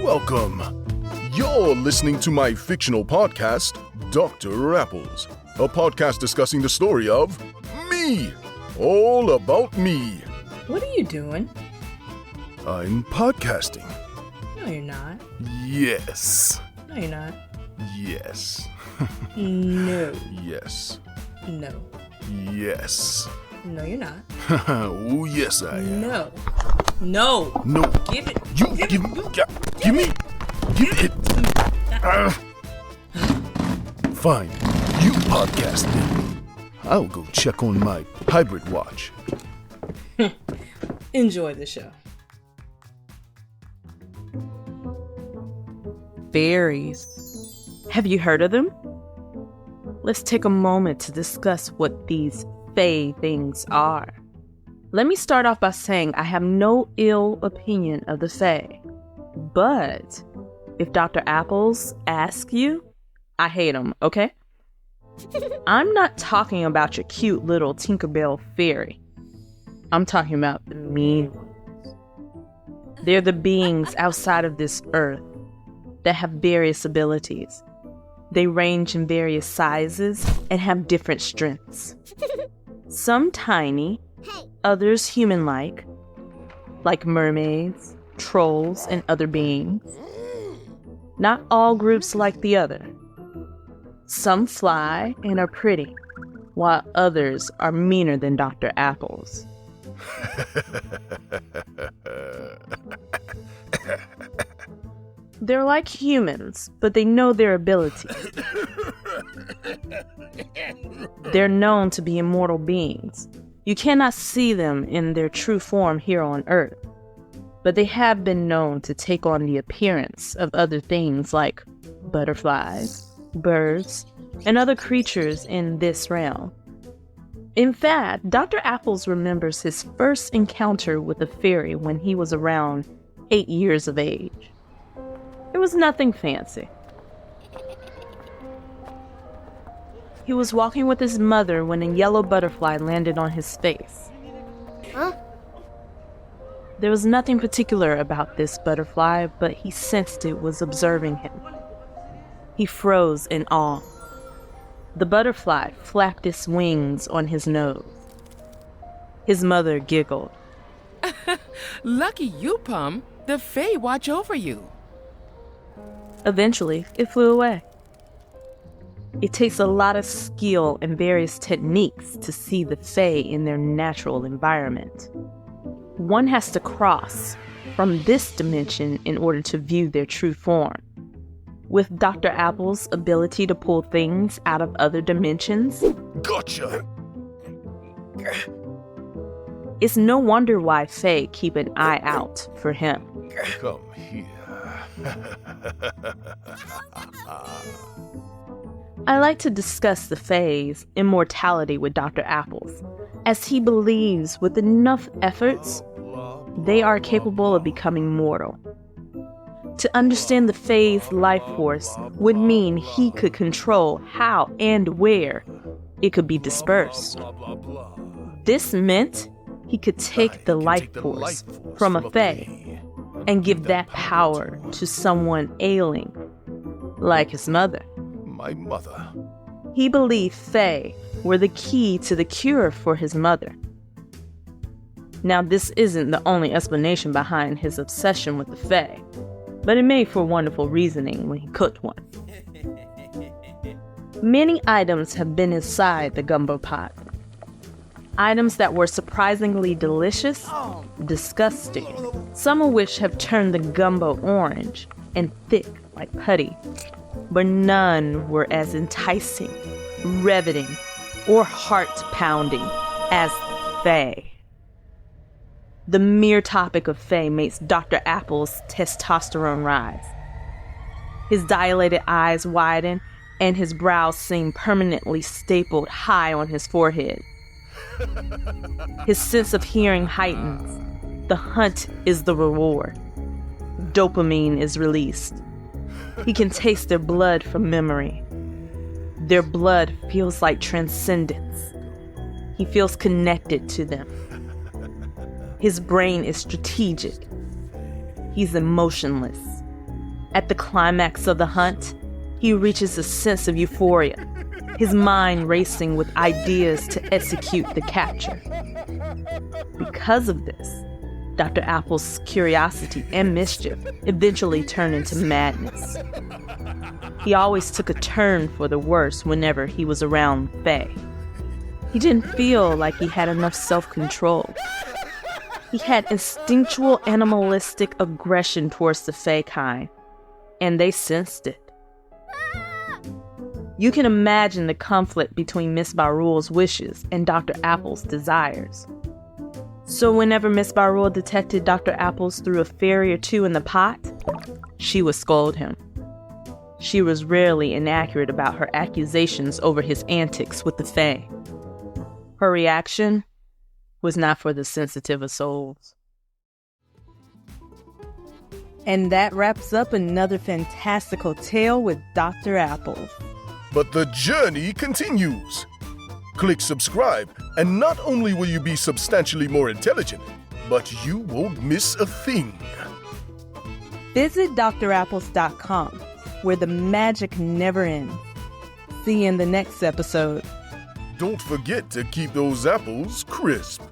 Welcome. You're listening to my fictional podcast, Dr. Apples, a podcast discussing the story of me. All about me. What are you doing? I'm podcasting. No, you're not. Yes. No, you're not. Yes. No. Yes. No. Yes. No, you're not. Oh, yes, I am. No. No. No. Give it. You give me. Give me. Give it. Fine. You podcast then. I'll go check on my hybrid watch. Enjoy the show. Fairies. Have you heard of them? Let's take a moment to discuss what these fae things are. Let me start off by saying I have no ill opinion of the fae. But if Dr. Apples asks you, I hate them, okay? I'm not talking about your cute little Tinkerbell fairy. I'm talking about the mean ones. They're the beings outside of this earth that have various abilities. They range in various sizes and have different strengths. Some tiny, others human-like mermaids, trolls, and other beings. Not all groups like the other. Some fly and are pretty, while others are meaner than Dr. Apples. They're like humans, but they know their abilities. They're known to be immortal beings. You cannot see them in their true form here on Earth, but they have been known to take on the appearance of other things like butterflies, birds, and other creatures in this realm. In fact, Dr. Apples remembers his first encounter with a fairy when he was around 8 years of age. It was nothing fancy. He was walking with his mother when a yellow butterfly landed on his face. Huh? There was nothing particular about this butterfly, but he sensed it was observing him. He froze in awe. The butterfly flapped its wings on his nose. His mother giggled. Lucky you, Pum. The Fae watch over you. Eventually, it flew away. It takes a lot of skill and various techniques to see the Fae in their natural environment. One has to cross from this dimension in order to view their true form. With Dr. Apple's ability to pull things out of other dimensions, Gotcha! it's no wonder why Fae keep an eye out for him. Come here. I like to discuss the Fae's immortality with Dr. Apples, as he believes with enough efforts, they are capable of becoming mortal. To understand the Fae's life force would mean he could control how and where it could be dispersed. This meant he could take the life force from a Fae and give that power to someone ailing, like his mother. My mother. He believed Fae were the key to the cure for his mother. Now, this isn't the only explanation behind his obsession with the Fae, but it made for wonderful reasoning when he cooked one. Many items have been inside the gumbo pot. Items that were surprisingly delicious, disgusting, some of which have turned the gumbo orange and thick like putty, but none were as enticing, riveting, or heart-pounding as Fae. The mere topic of Fae makes Dr. Apple's testosterone rise. His dilated eyes widen, and his brows seem permanently stapled high on his forehead. His sense of hearing heightens. The hunt is the reward. Dopamine is released. He can taste their blood from memory. Their blood feels like transcendence. He feels connected to them. His brain is strategic. He's emotionless. At the climax of the hunt, he reaches a sense of euphoria, his mind racing with ideas to execute the capture. Because of this, Dr. Apple's curiosity and mischief eventually turned into madness. He always took a turn for the worse whenever he was around Faye. He didn't feel like he had enough self-control. He had instinctual animalistic aggression towards the Fae kind, and they sensed it. You can imagine the conflict between Miss Barule's wishes and Dr. Apple's desires. So whenever Miss Barule detected Dr. Apples threw a fairy or two in the pot, she would scold him. She was rarely inaccurate about her accusations over his antics with the Fae. Her reaction was not for the sensitive of souls. And that wraps up another fantastical tale with Dr. Apples. But the journey continues. Click subscribe, and not only will you be substantially more intelligent, but you won't miss a thing. Visit drapples.com, where the magic never ends. See you in the next episode. Don't forget to keep those apples crisp.